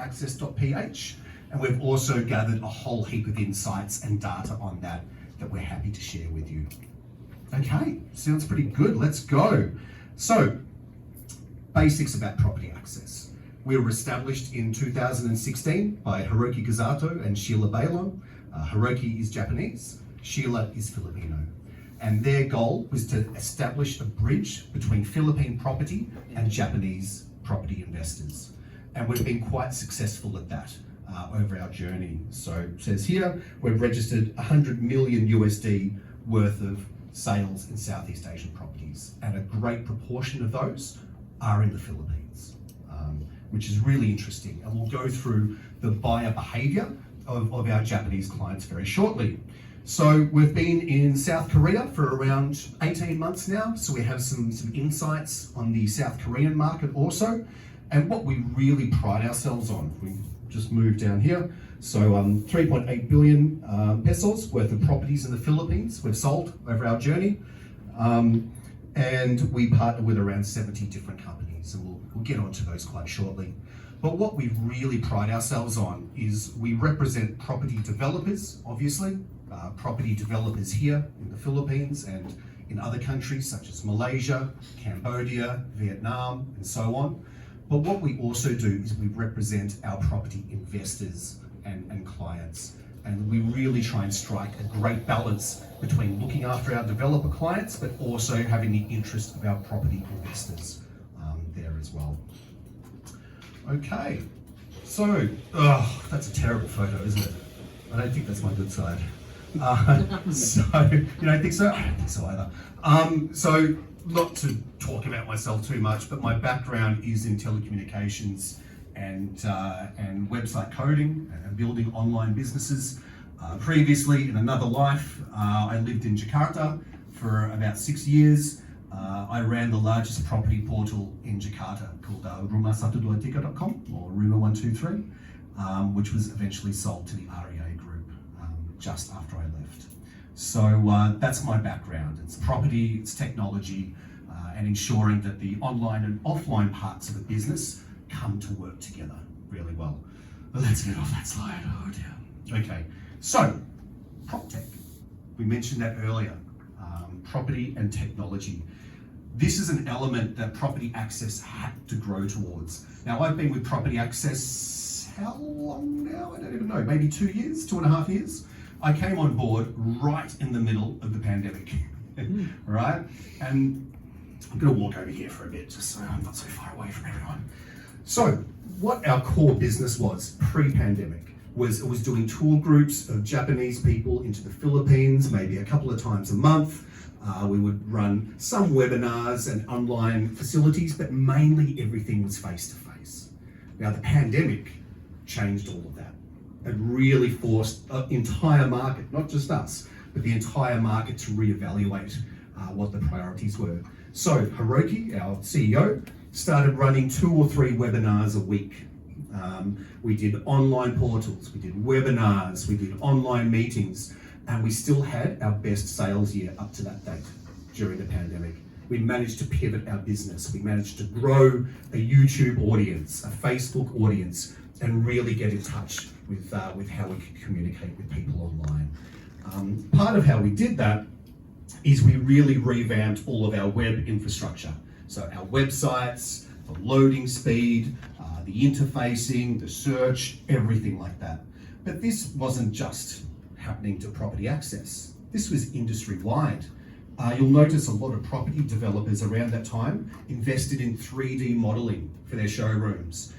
PropertyAccess.ph, and we've also gathered a whole heap of insights and data on that we're happy to share with you. Okay, sounds pretty good. Let's go. So, basics about Property Access. We were established in 2016 by Hiroki Gazato and Sheila Bailon. Hiroki is Japanese, Sheila is Filipino. And their goal was to establish a bridge between Philippine property and Japanese property investors. And we've been quite successful at that over our journey. So it says here, we've registered 100 million USD worth of sales in Southeast Asian properties. And a great proportion of those are in the Philippines, which is really interesting. And we'll go through the buyer behavior of our Japanese clients very shortly. So we've been in South Korea for around 18 months now. So we have some insights on the South Korean market also. And what we really pride ourselves on, we just moved down here. So 3.8 billion pesos worth of properties in the Philippines we've sold over our journey. And we partner with around 70 different companies, and we'll get onto those quite shortly. But what we really pride ourselves on is we represent property developers, obviously, property developers here in the Philippines and in other countries such as Malaysia, Cambodia, Vietnam, and so on. But what we also do is we represent our property investors and clients. And we really try and strike a great balance between looking after our developer clients, but also having the interest of our property investors there as well. Okay, so, that's a terrible photo, isn't it? I don't think that's my good side. So, you don't think so? I don't think so either. So, not to talk about myself too much, but my background is in telecommunications and website coding and building online businesses. Previously, in another life, I lived in Jakarta for about 6 years. I ran the largest property portal in Jakarta called rumah123.com or Rumah123, which was eventually sold to the REA Group just after I left. So that's my background. It's property, it's technology, and ensuring that the online and offline parts of the business come to work together really well. But let's get off that slide. Oh dear. Okay, so PropTech. We mentioned that earlier. Property and technology. This is an element that Property Access had to grow towards. Now, I've been with Property Access, how long now? I don't even know, maybe 2 years, 2.5 years. I came on board right in the middle of the pandemic, right? And I'm gonna walk over here for a bit, just so I'm not so far away from everyone. So, what our core business was pre-pandemic was it was doing tour groups of Japanese people into the Philippines, maybe a couple of times a month. We would run some webinars and online facilities, but mainly everything was face-to-face. Now, the pandemic changed all of that. It really forced the entire market, not just us, but the entire market to reevaluate what the priorities were. So Hiroki, our CEO, started running 2 or 3 webinars a week. We did online portals, we did webinars, we did online meetings, and we still had our best sales year up to that date during the pandemic. We managed to pivot our business. We managed to grow a YouTube audience, a Facebook audience, and really get in touch with how we could communicate with people online. Part of how we did that is we really revamped all of our web infrastructure. So our websites, the loading speed, the interfacing, the search, everything like that. But this wasn't just happening to Property Access. This was industry-wide. You'll notice a lot of property developers around that time invested in 3D modeling for their showrooms.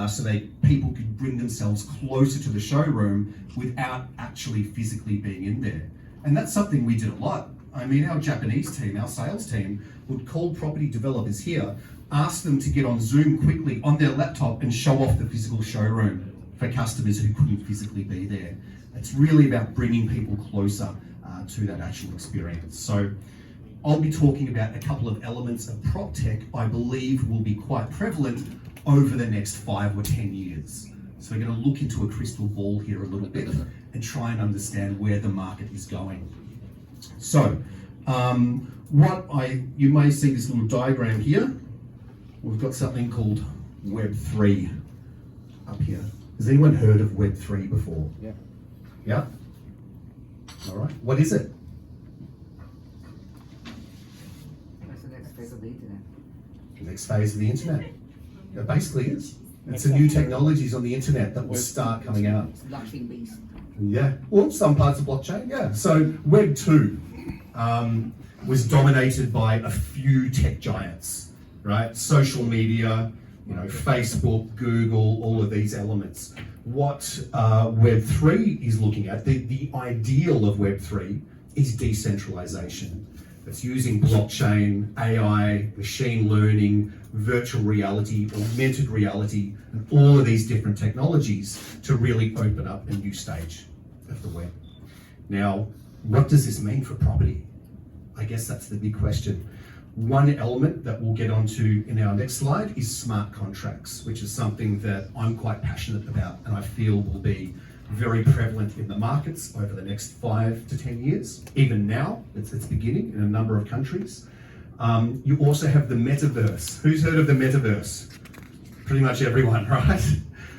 So people could bring themselves closer to the showroom without actually physically being in there. And that's something we did a lot. I mean, our Japanese team, our sales team, would call property developers here, ask them to get on Zoom quickly on their laptop and show off the physical showroom for customers who couldn't physically be there. It's really about bringing people closer to that actual experience. So I'll be talking about a couple of elements of PropTech I believe will be quite prevalent over the next 5 or 10 years. So we're going to look into a crystal ball here a little bit and try and understand where the market is going. So you may see this little diagram here. We've got something called Web 3. up here. Has anyone heard of Web3 before? Yeah. Yeah? All right. What is it? That's the next phase of the internet. The next phase of the internet. It basically is. It's the new technologies on the internet that will start coming out. It's blockchain based. Yeah, well, some parts of blockchain, yeah. So Web 2 was dominated by a few tech giants, right? Social media, Facebook, Google, all of these elements. What Web 3 is looking at, the ideal of Web 3 is decentralization. It's using blockchain, AI, machine learning, virtual reality, augmented reality, and all of these different technologies to really open up a new stage of the web. Now, what does this mean for property? I guess that's the big question. One element that we'll get onto in our next slide is smart contracts, which is something that I'm quite passionate about and I feel will be very prevalent in the markets over the next 5 to 10 years. Even now, it's beginning in a number of countries. You also have the metaverse. Who's heard of the metaverse? Pretty much everyone, right?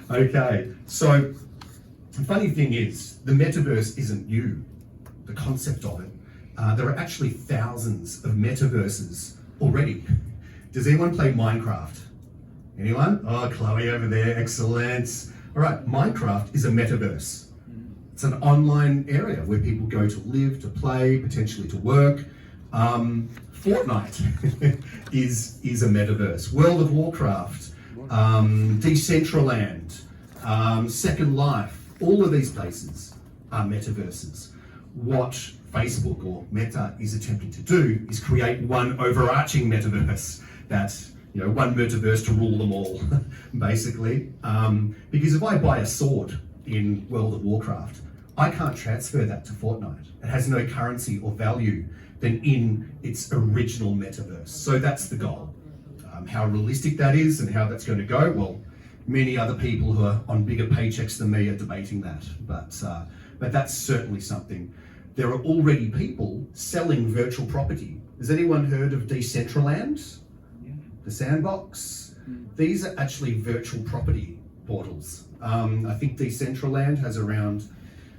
Okay, so the funny thing is, the metaverse isn't new, the concept of it. There are actually thousands of metaverses already. Does anyone play Minecraft? Anyone? Oh, Chloe over there, excellent. All right, Minecraft is a metaverse. It's an online area where people go to live, to play, potentially to work. Fortnite is a metaverse. World of Warcraft, Decentraland, Second Life, all of these places are metaverses. What Facebook or Meta is attempting to do is create one overarching metaverse that's one metaverse to rule them all, basically. Because if I buy a sword in World of Warcraft, I can't transfer that to Fortnite. It has no currency or value than in its original metaverse. So that's the goal. How realistic that is and how that's going to go, well, many other people who are on bigger paychecks than me are debating that. But that's certainly something. There are already people selling virtual property. Has anyone heard of Decentraland? The Sandbox? These are actually virtual property portals. I think Decentraland has around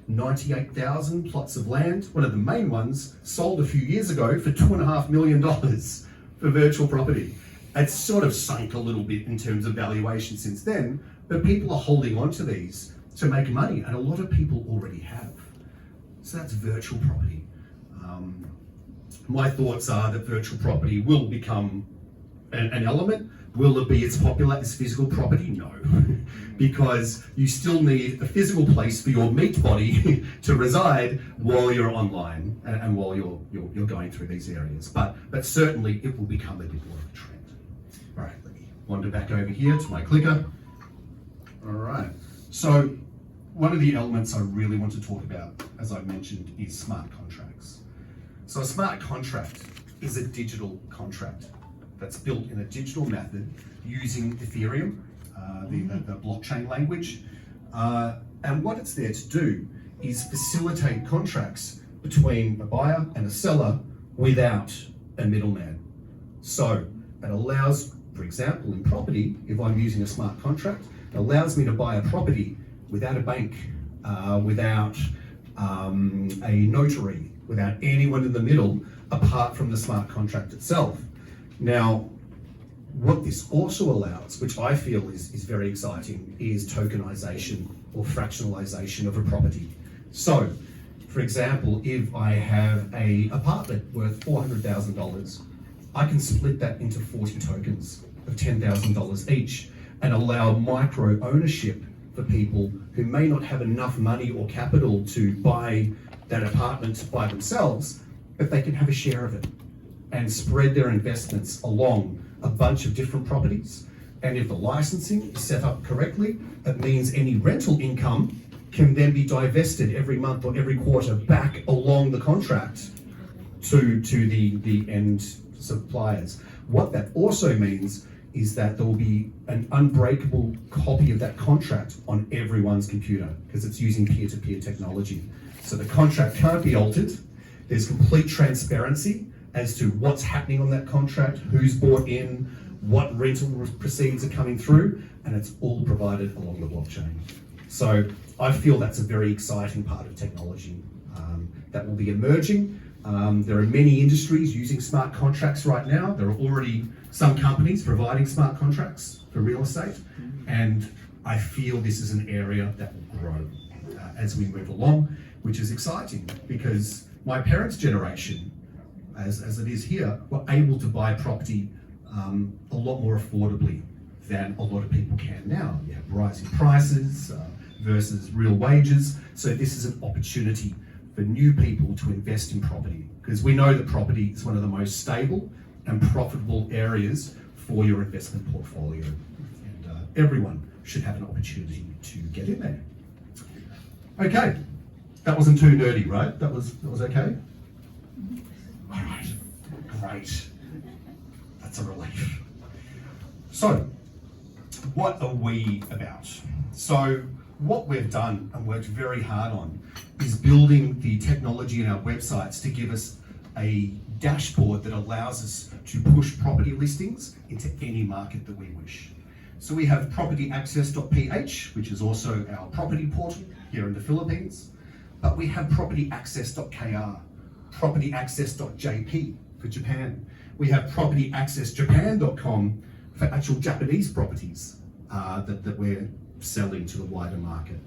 98,000 plots of land. One of the main ones sold a few years ago for $2.5 million for virtual property. It's sort of sunk a little bit in terms of valuation since then, but people are holding on to these to make money, and a lot of people already have. So that's virtual property. My thoughts are that virtual property will become an element. Will it be as popular as physical property? No, because you still need a physical place for your meat body to reside while you're online and while you're going through these areas. But certainly it will become a bit more of a trend. All right, let me wander back over here to my clicker. All right, so one of the elements I really want to talk about, as I've mentioned, is smart contracts. So a smart contract is a digital contract that's built in a digital method using Ethereum, the blockchain language. And what it's there to do is facilitate contracts between a buyer and a seller without a middleman. So it allows, for example, in property, if I'm using a smart contract, it allows me to buy a property without a bank, without a notary, without anyone in the middle, apart from the smart contract itself. Now, what this also allows, which I feel is very exciting, is tokenization or fractionalization of a property. So, for example, if I have an apartment worth $400,000, I can split that into 40 tokens of $10,000 each and allow micro ownership for people who may not have enough money or capital to buy that apartment by themselves, but they can have a share of it and spread their investments along a bunch of different properties. And if the licensing is set up correctly, it means any rental income can then be divested every month or every quarter back along the contract to the end suppliers. What that also means is that there will be an unbreakable copy of that contract on everyone's computer because it's using peer-to-peer technology. So the contract can't be altered. There's complete transparency as to what's happening on that contract, who's bought in, what rental proceeds are coming through, and it's all provided along the blockchain. So I feel that's a very exciting part of technology that will be emerging. There are many industries using smart contracts right now. There are already some companies providing smart contracts for real estate, and I feel this is an area that will grow as we move along, which is exciting because my parents' generation, as it is here, were able to buy property a lot more affordably than a lot of people can now. You have rising prices versus real wages, so this is an opportunity for new people to invest in property, because we know that property is one of the most stable and profitable areas for your investment portfolio, and everyone should have an opportunity to get in there. Okay, that wasn't too nerdy, right? That was okay? All right, great. That's a relief. So, what are we about? So, what we've done and worked very hard on is building the technology in our websites to give us a dashboard that allows us to push property listings into any market that we wish. So we have PropertyAccess.ph, which is also our property portal here in the Philippines, but we have PropertyAccess.kr, PropertyAccess.jp for Japan. We have PropertyAccessJapan.com for actual Japanese properties that we're selling to the wider market.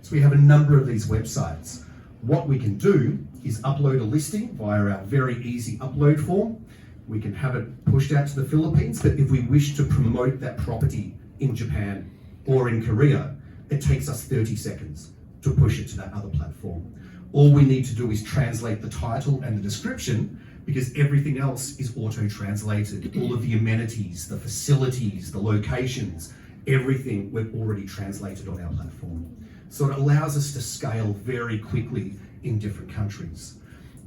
So we have a number of these websites. What we can do is upload a listing via our very easy upload form. We can have it pushed out to the Philippines, but if we wish to promote that property in Japan or in Korea, it takes us 30 seconds to push it to that other platform. All we need to do is translate the title and the description, because everything else is auto-translated. All of the amenities, the facilities, the locations, everything we've already translated on our platform. So it allows us to scale very quickly in different countries.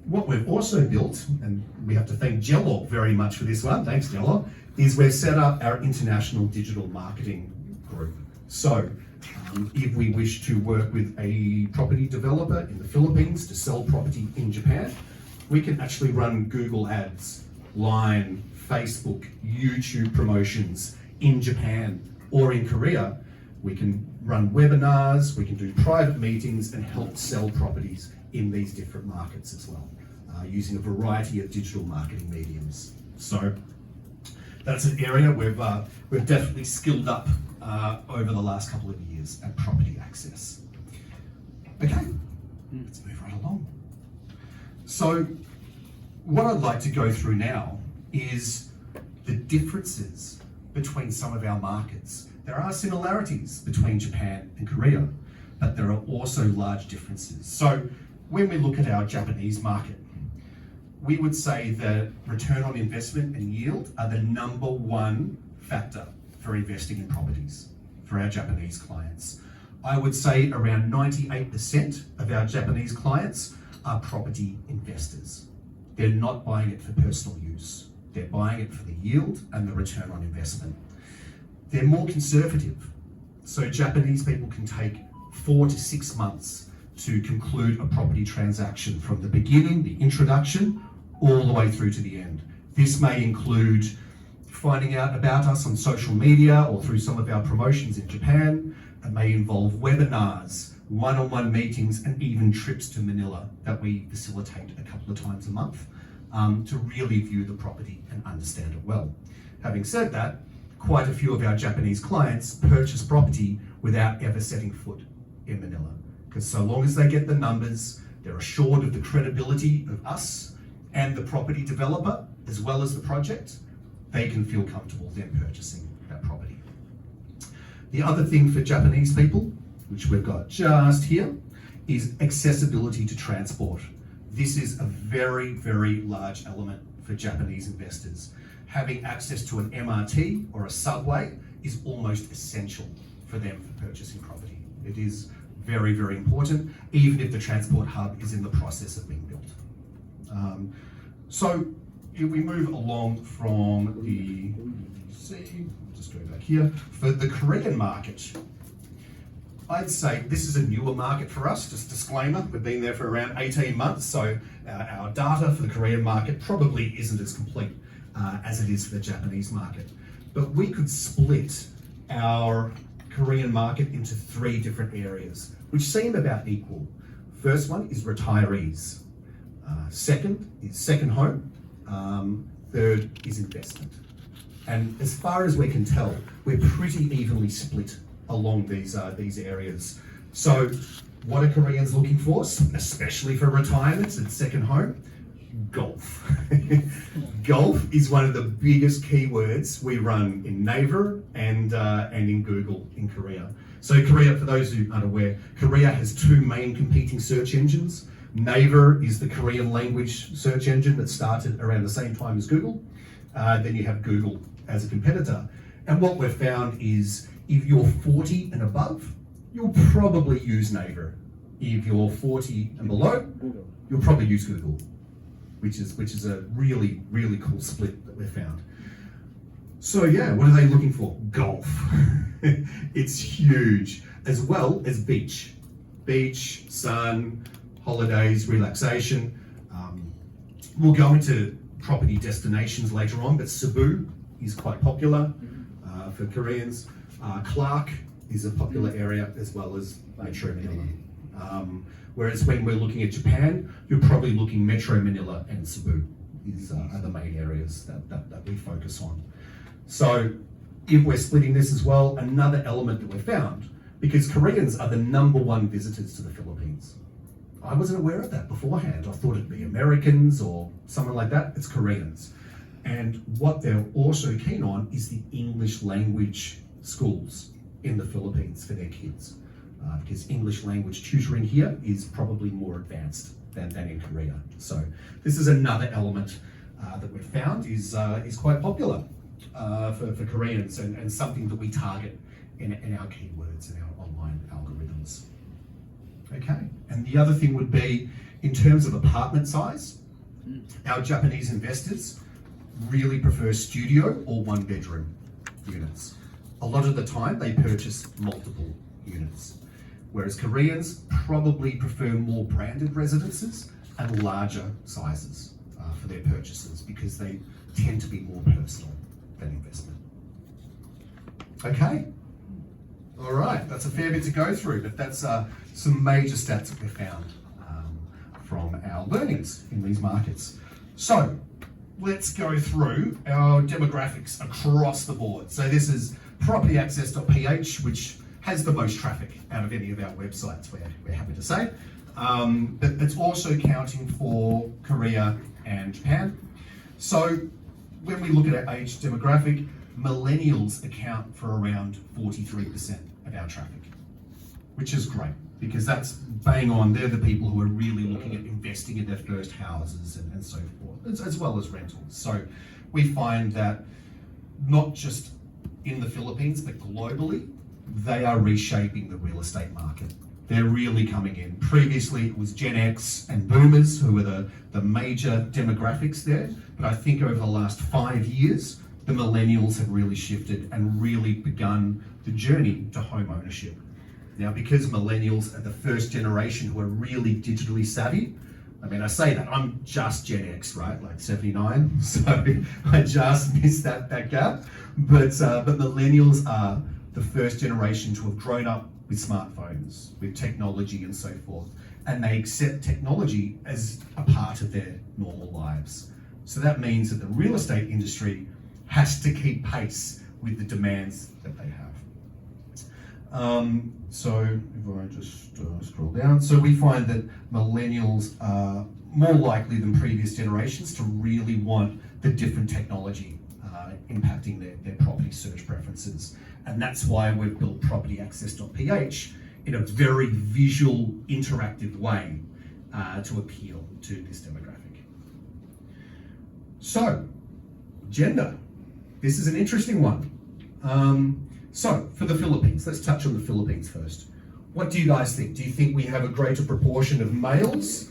What we've also built, and we have to thank Jello very much for this one, thanks Jello, is we've set up our international digital marketing group. So if we wish to work with a property developer in the Philippines to sell property in Japan, we can actually run Google ads, Line, Facebook, YouTube promotions in Japan or in Korea. We can run webinars, we can do private meetings and help sell properties in these different markets as well, using a variety of digital marketing mediums. So that's an area we've definitely skilled up over the last couple of years at Property Access. Okay, let's move right along. So what I'd like to go through now is the differences between some of our markets. There are similarities between Japan and Korea, but there are also large differences. So when we look at our Japanese market, we would say that return on investment and yield are the number one factor for investing in properties for our Japanese clients. I would say around 98% of our Japanese clients are property investors. They're not buying it for personal use. They're buying it for the yield and the return on investment. They're more conservative. So Japanese people can take 4 to 6 months to conclude a property transaction from the beginning, the introduction, all the way through to the end. This may include finding out about us on social media or through some of our promotions in Japan. It may involve webinars, one-on-one meetings, and even trips to Manila that we facilitate a couple of times a month to really view the property and understand it well. Having said that, quite a few of our Japanese clients purchase property without ever setting foot in Manila, because so long as they get the numbers, they're assured of the credibility of us and the property developer, as well as the project, they can feel comfortable then purchasing that property. The other thing for Japanese people, which we've got just here, is accessibility to transport. This is a very, very large element for Japanese investors. Having access to an MRT or a subway is almost essential for them for purchasing property. It is very, very important, even if the transport hub is in the process of being built. So if we move along from the, just going back here, for the Korean market, I'd say this is a newer market for us, just disclaimer, we've been there for around 18 months, so our data for the Korean market probably isn't as complete as it is for the Japanese market. but we could split our Korean market into 3 different areas, which seem about equal. First one is retirees. Second is second home. Third is investment. And as far as we can tell, we're pretty evenly split along these areas. So what are Koreans looking for, especially for retirements and second home? Golf. Golf is one of the biggest keywords we run in Naver and in Google in Korea. So Korea, for those who aren't aware, Korea has 2 main competing search engines. Naver is the Korean language search engine that started around the same time as Google. Then you have Google as a competitor. And what we've found is if you're 40 and above, you'll probably use Naver. If you're 40 and below, you'll probably use Google, which is a really, really cool split that we've found. So yeah, what are they looking for? Golf. It's huge, as well as beach. Beach, sun, holidays, relaxation. We'll go into property destinations later on, but Cebu is quite popular for Koreans. Clark is a popular area, as well as Metro Manila. Whereas when we're looking at Japan, you're probably looking Metro Manila and Cebu are the main areas that we focus on. So if we're splitting this as well, another element that we've found, because Koreans are the #1 visitors to the Philippines. I wasn't aware of that beforehand. I thought it'd be Americans or someone like that. It's Koreans. And what they're also keen on is the English language schools in the Philippines for their kids. Because English language tutoring here is probably more advanced than in Korea. So this is another element that we've found is quite popular for Koreans and something that we target in our keywords and our online algorithms. Okay, and the other thing would be in terms of apartment size, our Japanese investors really prefer studio or 1-bedroom units. A lot of the time they purchase multiple units, whereas Koreans probably prefer more branded residences and larger sizes for their purchases because they tend to be more personal than investment. Okay, all right, that's a fair bit to go through, but that's some major stats that we found from our learnings in these markets. So let's go through our demographics across the board. So this is PropertyAccess.ph, which has the most traffic out of any of our websites, we're happy to say. But it's also counting for Korea and Japan. So when we look at our age demographic, millennials account for around 43% of our traffic, which is great because that's bang on. They're the people who are really looking at investing in their first houses and so forth, as well as rentals. So we find that not just in the Philippines, but globally, they are reshaping the real estate market. They're really coming in. Previously, it was Gen X and Boomers who were the major demographics there. But I think over the last 5 years, the millennials have really shifted and really begun the journey to home ownership. Now, because millennials are the first generation who are really digitally savvy, I mean, I say that, I'm just Gen X, right? Like 79, so I just missed that gap. But millennials are the first generation to have grown up with smartphones, with technology and so forth. And they accept technology as a part of their normal lives. So that means that the real estate industry has to keep pace with the demands that they have. So if I just scroll down, so we find that millennials are more likely than previous generations to really want the different technology impacting their property search preferences. And that's why we've built PropertyAccess.ph in a very visual, interactive way to appeal to this demographic. So, gender. This is an interesting one. So, for the Philippines, let's touch on the Philippines first. What do you guys think? Do you think we have a greater proportion of males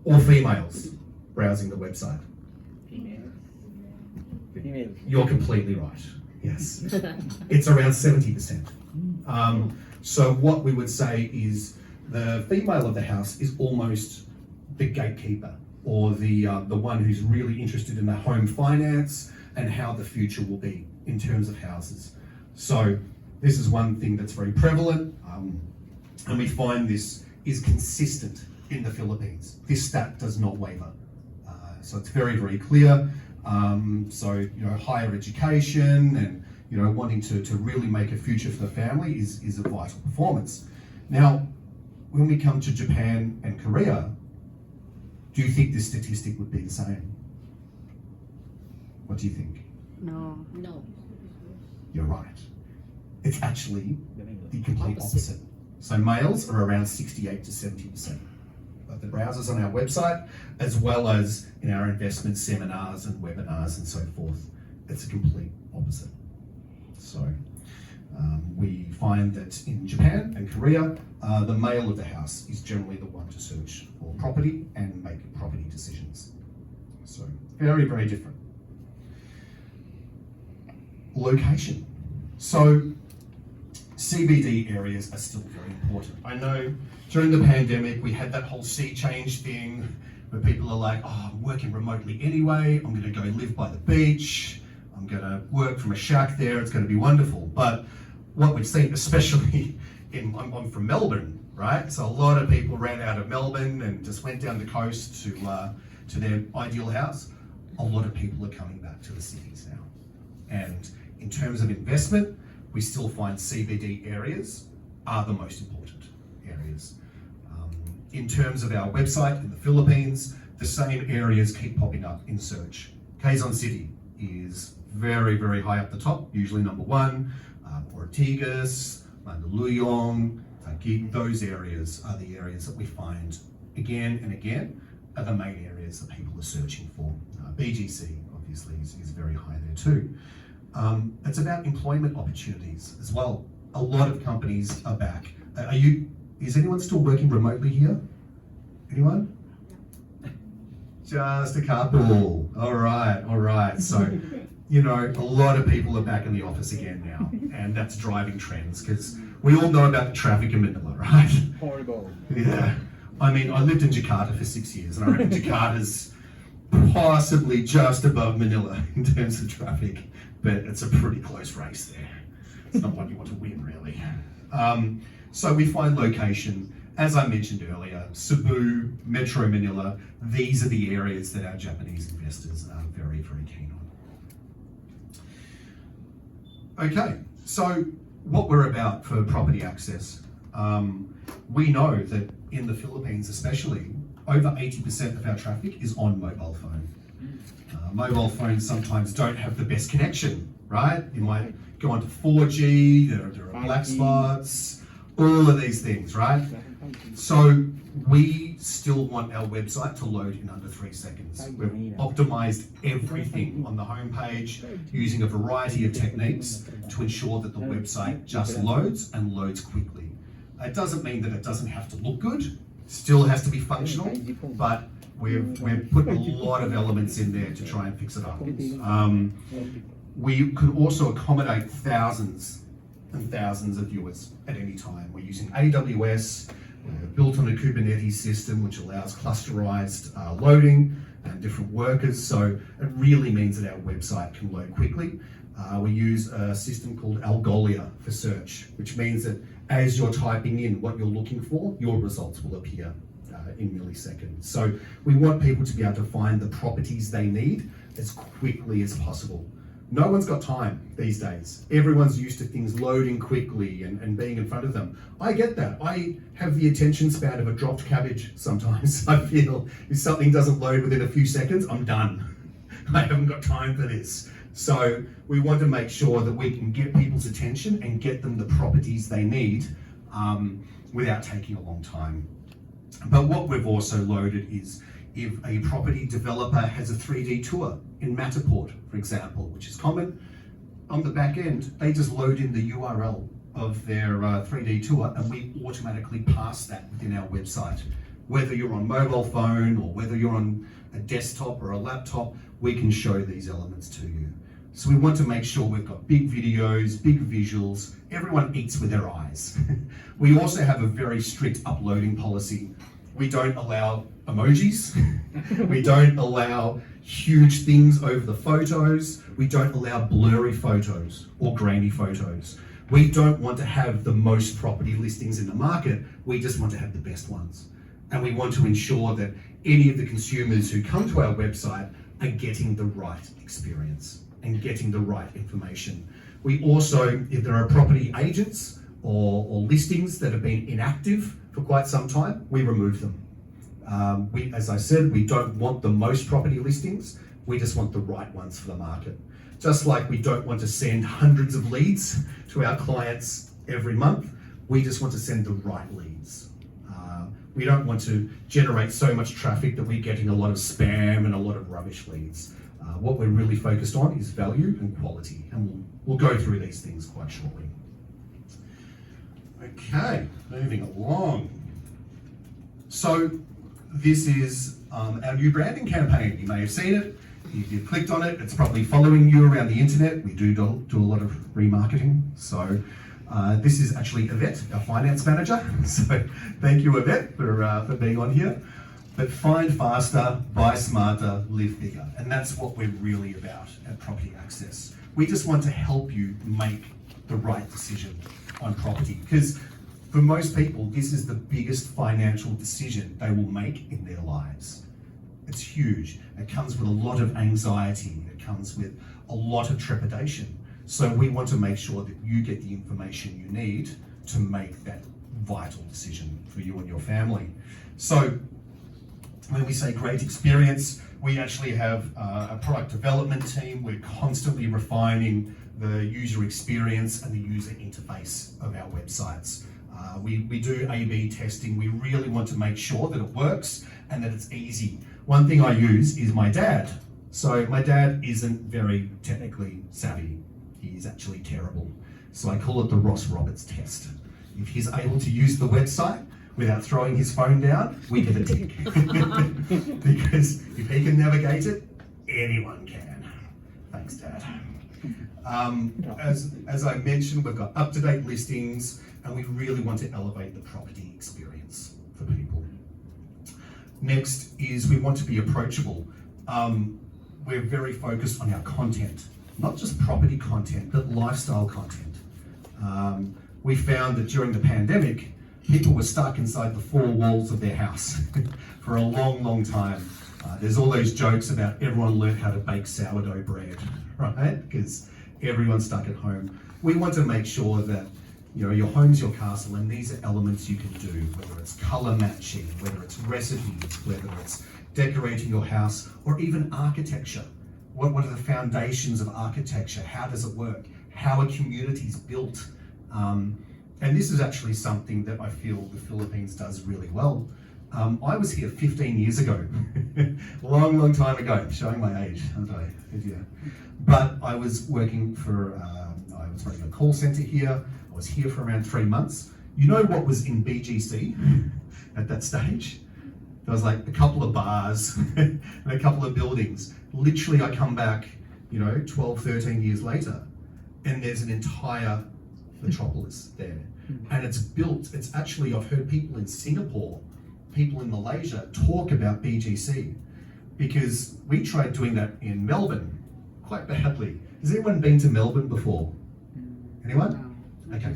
or females browsing the website? Females. You're completely right. Yes. It's around 70%. So what we would say is the female of the house is almost the gatekeeper or the one who's really interested in the home finance and how the future will be in terms of houses. So this is one thing that's very prevalent, and we find this is consistent in the Philippines. This stat does not waver. So it's very, very clear. So, higher education and, wanting to really make a future for the family is a vital performance. Now, when we come to Japan and Korea, do you think this statistic would be the same? What do you think? No. You're right. It's actually the complete opposite. So males are around 68 to 70%. But the browsers on our website, as well as in our investment seminars and webinars and so forth, it's a complete opposite. So we find that in Japan and Korea, the male of the house is generally the one to search for property and make property decisions. So very, very different. Location. So CBD areas are still very important. I know during the pandemic, we had that whole sea change thing where people are like, oh, I'm working remotely anyway. I'm going to go live by the beach. I'm going to work from a shack there. It's going to be wonderful. But what we've seen, especially I'm from Melbourne, right? So a lot of people ran out of Melbourne and just went down the coast to their ideal house. A lot of people are coming back to the cities now. And in terms of investment, we still find CBD areas are the most important areas. In terms of our website in the Philippines, the same areas keep popping up in search. Quezon City is very, very high up the top, usually number one. Ortigas, Mandaluyong, Taguig, those areas are the areas that we find again and again are the main areas that people are searching for. BGC obviously is very high there too. It's about employment opportunities as well. A lot of companies are back. Is anyone still working remotely here? Anyone? Just a couple. All right. So, a lot of people are back in the office again now, and that's driving trends because we all know about the traffic in Manila, right? Horrible. Yeah. I mean, I lived in Jakarta for 6 years, and I reckon Jakarta's possibly just above Manila in terms of traffic, but it's a pretty close race there. It's not one you want to win, really. So we find location, as I mentioned earlier, Cebu, Metro Manila, these are the areas that our Japanese investors are very, very keen on. Okay, so what we're about for Property Access, we know that in the Philippines especially, over 80% of our traffic is on mobile phone. Mobile phones sometimes don't have the best connection, right? You might go onto 4G, there are black spots, all of these things, right? So we still want our website to load in under 3 seconds. We've optimized everything on the homepage using a variety of techniques to ensure that the website just loads and loads quickly. It doesn't mean that it doesn't have to look good, still has to be functional, but we've put a lot of elements in there to try and fix it up. We can also accommodate thousands and thousands of viewers at any time. We're using AWS, we're built on a Kubernetes system which allows clusterized loading and different workers, so it really means that our website can load quickly. We use a system called Algolia for search, which means that as you're typing in what you're looking for, your results will appear in milliseconds. So we want people to be able to find the properties they need as quickly as possible. No one's got time these days. Everyone's used to things loading quickly and being in front of them. I get that. I have the attention span of a dropped cabbage sometimes. I feel if something doesn't load within a few seconds, I'm done. I haven't got time for this. So we want to make sure that we can get people's attention and get them the properties they need without taking a long time. But what we've also loaded is if a property developer has a 3D tour in Matterport, for example, which is common, on the back end, they just load in the URL of their 3D tour and we automatically pass that within our website. Whether you're on mobile phone or whether you're on a desktop or a laptop, we can show these elements to you. So we want to make sure we've got big videos, big visuals. Everyone eats with their eyes. We also have a very strict uploading policy. We don't allow emojis. We don't allow huge things over the photos. We don't allow blurry photos or grainy photos. We don't want to have the most property listings in the market. We just want to have the best ones. And we want to ensure that any of the consumers who come to our website are getting the right experience and getting the right information. We also, if there are property agents or listings that have been inactive for quite some time, we remove them. As I said, we don't want the most property listings, we just want the right ones for the market. Just like we don't want to send hundreds of leads to our clients every month, we just want to send the right leads. We don't want to generate so much traffic that we're getting a lot of spam and a lot of rubbish leads. What we're really focused on is value and quality, and we'll go through these things quite shortly. Okay, moving along. So this is our new branding campaign. You may have seen it. If you've clicked on it, it's probably following you around the internet. We do a lot of remarketing. So this is actually Yvette, our finance manager. So thank you, Yvette, for being on here. But find faster, buy smarter, live bigger. And that's what we're really about at Property Access. We just want to help you make the right decision on property, because for most people, this is the biggest financial decision they will make in their lives. It's huge. It comes with a lot of anxiety. It comes with a lot of trepidation. So we want to make sure that you get the information you need to make that vital decision for you and your family. So when we say great experience, we actually have a product development team. We're constantly refining the user experience and the user interface of our websites. We do A/B testing. We really want to make sure that it works and that it's easy. One thing I use is my dad. So my dad isn't very technically savvy. He is actually terrible. So I call it the Ross Roberts test. If he's able to use the website without throwing his phone down, we give a tick. Because if he can navigate it, anyone can. Thanks, Dad. As I mentioned, we've got up-to-date listings, and we really want to elevate the property experience for people. Next is we want to be approachable. We're very focused on our content, not just property content, but lifestyle content. We found that during the pandemic, people were stuck inside the four walls of their house for a long, long time. There's all those jokes about everyone learned how to bake sourdough bread, right? Because everyone's stuck at home. We want to make sure that your home's your castle, and these are elements you can do, whether it's color matching, whether it's recipes, whether it's decorating your house, or even architecture. What are the foundations of architecture? How does it work? How are communities built? And this is actually something that I feel the Philippines does really well. I was here 15 years ago, long, long time ago, showing my age, aren't I? Yeah. But I was working I was running a call center here. I was here for around 3 months. You know what was in BGC at that stage? There was like a couple of bars and a couple of buildings. Literally, I come back, 12, 13 years later, and there's an entire metropolis there. And it's actually, I've heard people in Singapore, people in Malaysia talk about BGC, because we tried doing that in Melbourne quite badly. Has anyone been to Melbourne before? Anyone? Okay.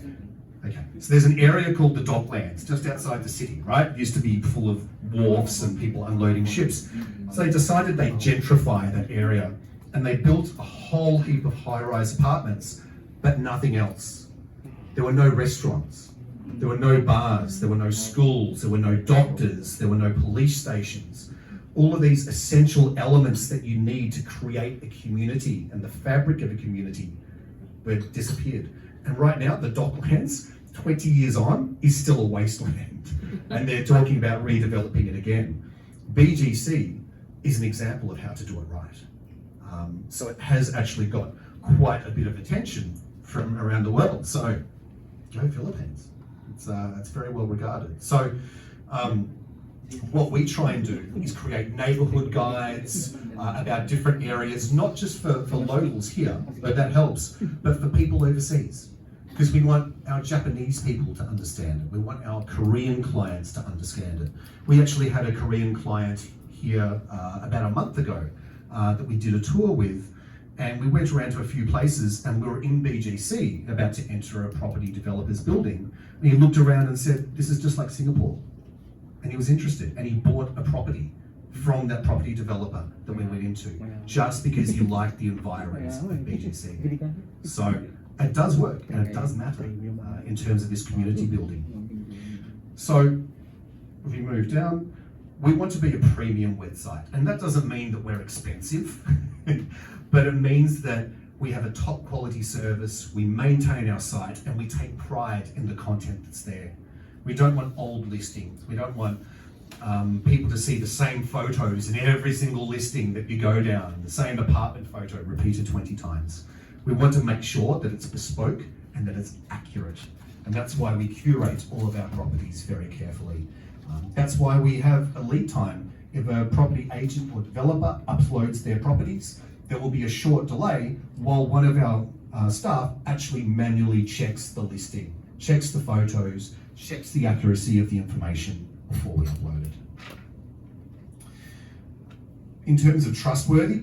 So there's an area called the Docklands, just outside the city, right? It used to be full of wharfs and people unloading ships. So they decided they'd gentrify that area, and they built a whole heap of high-rise apartments, but nothing else. There were no restaurants, there were no bars, there were no schools, there were no doctors, there were no police stations. All of these essential elements that you need to create a community and the fabric of a community were disappeared. And right now, the Docklands, 20 years on, is still a wasteland. And they're talking about redeveloping it again. BGC is an example of how to do it right. So it has actually got quite a bit of attention from around the world. So, go Philippines. It's very well regarded. So, what we try and do is create neighborhood guides about different areas, not just for locals here, though that helps, but for people overseas. Because we want our Japanese people to understand it. We want our Korean clients to understand it. We actually had a Korean client here about a month ago. that we did a tour with, and we went around to a few places, and we were in BGC about to enter a property developer's building. And he looked around and said, "This is just like Singapore." And he was interested, and he bought a property from that property developer that we went into, just because he liked the environment of BGC. So it does work, and it does matter in terms of this community building. So if we move down, we want to be a premium website, and that doesn't mean that we're expensive, but it means that we have a top quality service, we maintain our site, and we take pride in the content that's there. We don't want old listings. We don't want people to see the same photos in every single listing that you go down, the same apartment photo repeated 20 times. We want to make sure that it's bespoke and that it's accurate. And that's why we curate all of our properties very carefully. That's why we have a lead time. If a property agent or developer uploads their properties, there will be a short delay while one of our staff actually manually checks the listing, checks the photos, checks the accuracy of the information before we upload it. In terms of trustworthy,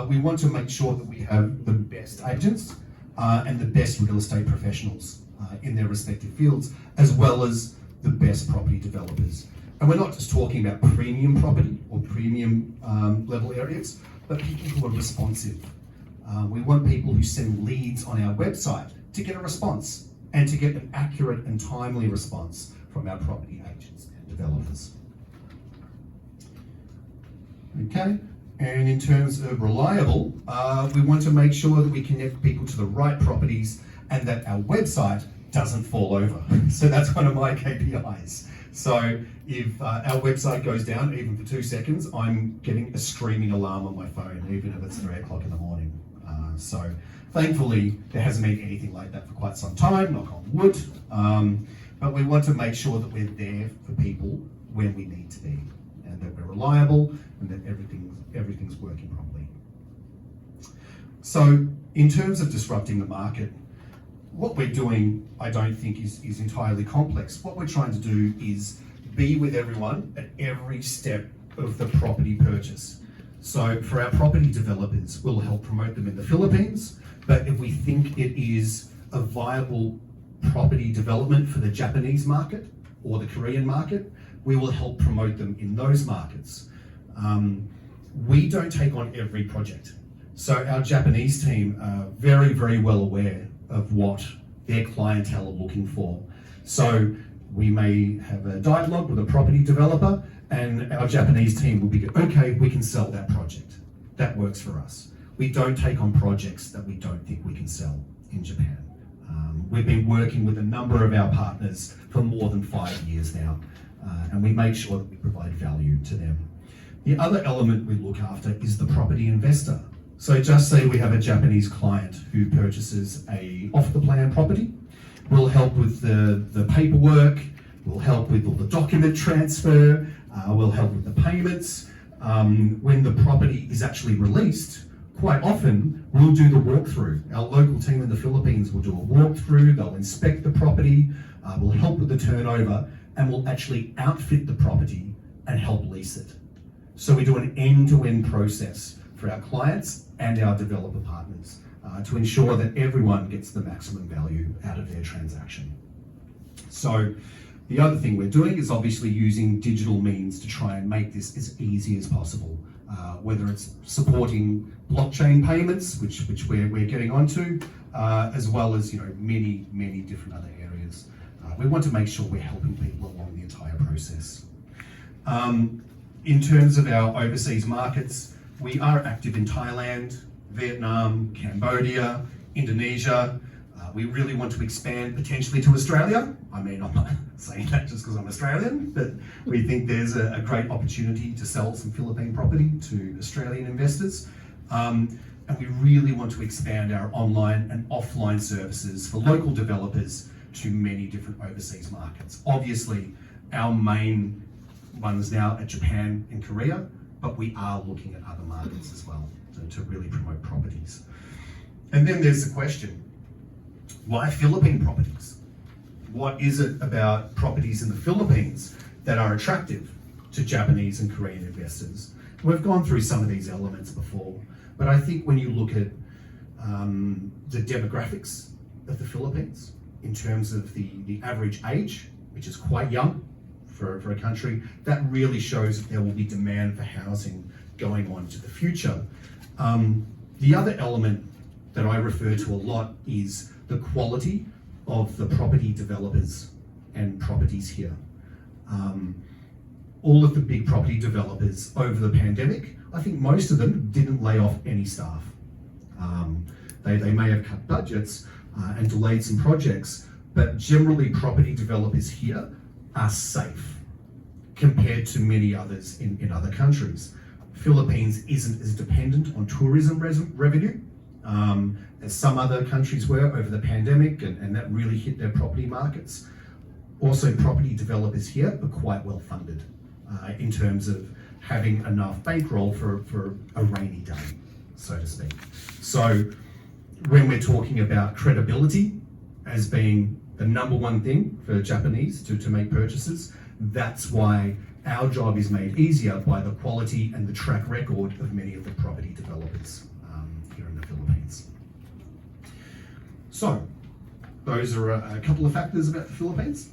we want to make sure that we have the best agents and the best real estate professionals in their respective fields, as well as the best property developers. And we're not just talking about premium property or premium level areas, but people who are responsive. We want people who send leads on our website to get a response and to get an accurate and timely response from our property agents and developers. Okay, and in terms of reliable, we want to make sure that we connect people to the right properties and that our website doesn't fall over. So that's one of my KPIs. So if our website goes down, even for 2 seconds, I'm getting a screaming alarm on my phone, even if it's 3 o'clock in the morning. So thankfully, there hasn't been anything like that for quite some time, knock on wood. But we want to make sure that we're there for people when we need to be, and that we're reliable, and that everything's working properly. So in terms of disrupting the market, what we're doing, I don't think is entirely complex. What we're trying to do is be with everyone at every step of the property purchase. So for our property developers, we'll help promote them in the Philippines, but if we think it is a viable property development for the Japanese market or the Korean market, we will help promote them in those markets. We don't take on every project. So our Japanese team are very, very well aware of what their clientele are looking for. So we may have a dialogue with a property developer and our Japanese team will be, okay, we can sell that project. That works for us. We don't take on projects that we don't think we can sell in Japan. We've been working with a number of our partners for more than 5 years now, and we make sure that we provide value to them. The other element we look after is the property investor. So just say we have a Japanese client who purchases a off-the-plan property. We'll help with the paperwork, we'll help with all the document transfer, we'll help with the payments. When the property is actually released, quite often we'll do the walkthrough. Our local team in the Philippines will do a walkthrough, they'll inspect the property, we'll help with the turnover, and we'll actually outfit the property and help lease it. So we do an end-to-end process for our clients and our developer partners to ensure that everyone gets the maximum value out of their transaction. So the other thing we're doing is obviously using digital means to try and make this as easy as possible, whether it's supporting blockchain payments, which we're getting onto, as well as many different other areas. We want to make sure we're helping people along the entire process. In terms of our overseas markets, we are active in Thailand, Vietnam, Cambodia, Indonesia. We really want to expand potentially to Australia. I mean, I'm not saying that just because I'm Australian, but we think there's a great opportunity to sell some Philippine property to Australian investors. And we really want to expand our online and offline services for local developers to many different overseas markets. Obviously, our main ones now are Japan and Korea, but we are looking at other markets as well to really promote properties. And then there's the question, why Philippine properties? What is it about properties in the Philippines that are attractive to Japanese and Korean investors? we've gone through some of these elements before, but I think when you look at the demographics of the Philippines, in terms of the average age, which is quite young for a country, that really shows that there will be demand for housing going on into the future. The other element that I refer to a lot is the quality of the property developers and properties here. All of the big property developers over the pandemic, I think most of them didn't lay off any staff. They may have cut budgets and delayed some projects, but generally property developers here are safe compared to many others in other countries. Philippines isn't as dependent on tourism revenue as some other countries were over the pandemic, and that really hit their property markets. Also, property developers here are quite well funded in terms of having enough bankroll for a rainy day, so to speak. So when we're talking about credibility as being the number one thing for Japanese to make purchases, that's why our job is made easier by the quality and the track record of many of the property developers here in the Philippines. So those are a couple of factors about the Philippines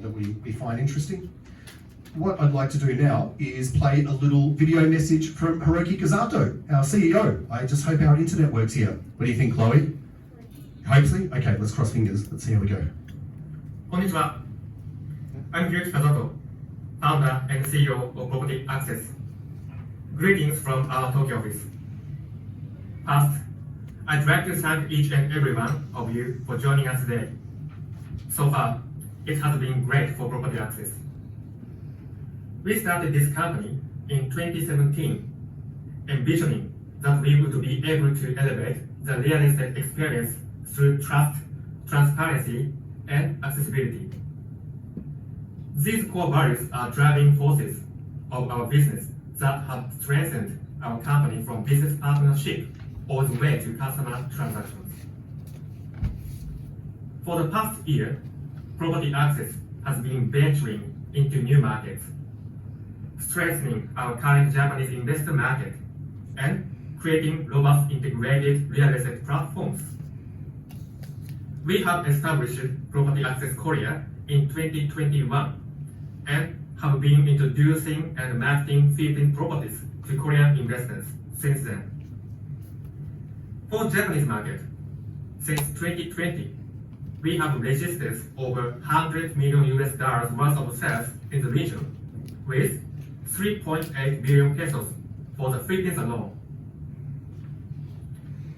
that we find interesting. What I'd like to do now is play a little video message from Hiroki Kazato, our CEO. I just hope our internet works here. What do you think, Chloe? Hopefully? Okay, let's cross fingers. Let's see how we go. Konnichiwa. I'm Hiroki Kazato, founder and CEO of Property Access. Greetings from our Tokyo office. First, I'd like to thank each and every one of you for joining us today. So far, it has been great for Property Access. We started this company in 2017, envisioning that we would be able to elevate the real estate experience through trust, transparency, and accessibility. These core values are driving forces of our business that have strengthened our company from business partnership all the way to customer transactions. For the past year, Property Access has been venturing into new markets, strengthening our current Japanese investor market, and creating robust integrated real estate platforms. We have established Property Access Korea in 2021 and have been introducing and marketing Philippine properties to Korean investors since then. For Japanese market, since 2020, we have registered over $100 million worth of sales in the region, with 3.8 billion pesos for the Philippines alone.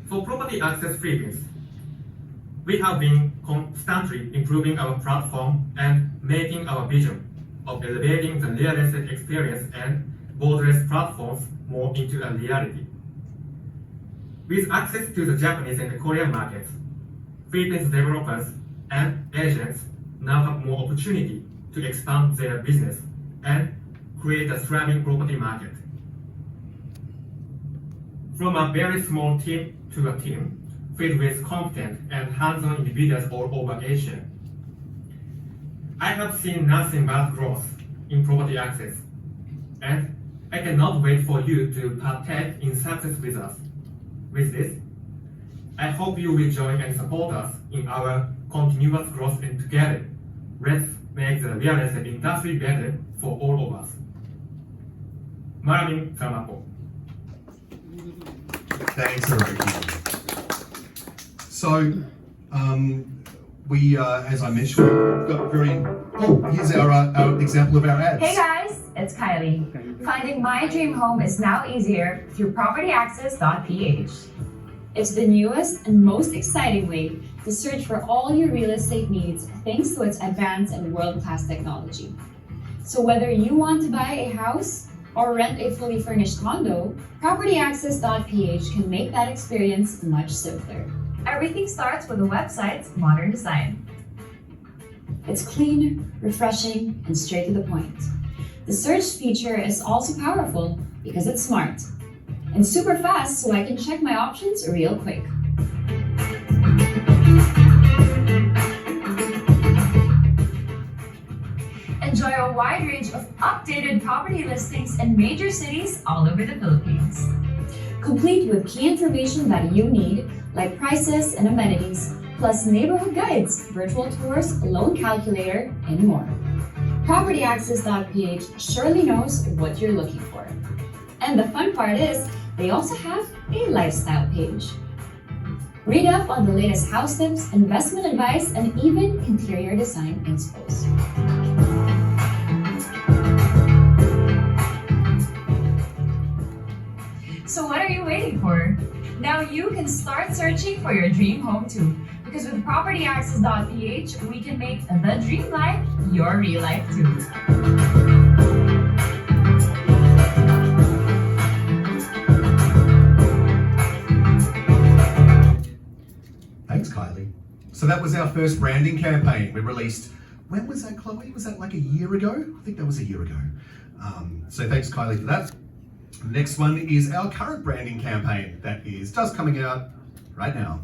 For Property Access Philippines, we have been constantly improving our platform and making our vision of elevating the real estate experience and borderless platforms more into a reality. With access to the Japanese and the Korean markets, Philippines developers and agents now have more opportunity to expand their business and create a thriving property market. From a very small team to a team filled with competent and hands-on individuals all over Asia, I have seen nothing but growth in Property Access, and I cannot wait for you to partake in success with us. With this, I hope you will join and support us in our continuous growth, and together, let's make the real estate industry better for all of us. Maraming salamat po. Thanks, Hiroki. So, we, as I mentioned, we've got very. Oh, here's our example of our ads. Hey guys, it's Kylie. Finding my dream home is now easier through PropertyAccess.ph. It's the newest and most exciting way to search for all your real estate needs thanks to its advanced and world-class technology. So whether you want to buy a house or rent a fully furnished condo, PropertyAccess.ph can make that experience much simpler. Everything starts with the website's modern design. It's clean, refreshing, and straight to the point. The search feature is also powerful because it's smart, and super fast so I can check my options real quick. Enjoy Enjoy a wide range of updated property listings in major cities all over the Philippines. Complete with key information that you need, like prices and amenities, plus neighborhood guides, virtual tours, loan calculator, and more. PropertyAccess.ph surely knows what you're looking for. And the fun part is, they also have a lifestyle page. Read up on the latest house tips, investment advice, and even interior design inspos. So what are you waiting for? Now you can start searching for your dream home too. Because with PropertyAccess.ph, we can make the dream life your real life too. Thanks, Kylie. So that was our first branding campaign we released. When was that, Chloe? Was that like a year ago? I think that was a year ago. So thanks, Kylie, for that. Next one is our current branding campaign that is just coming out right now.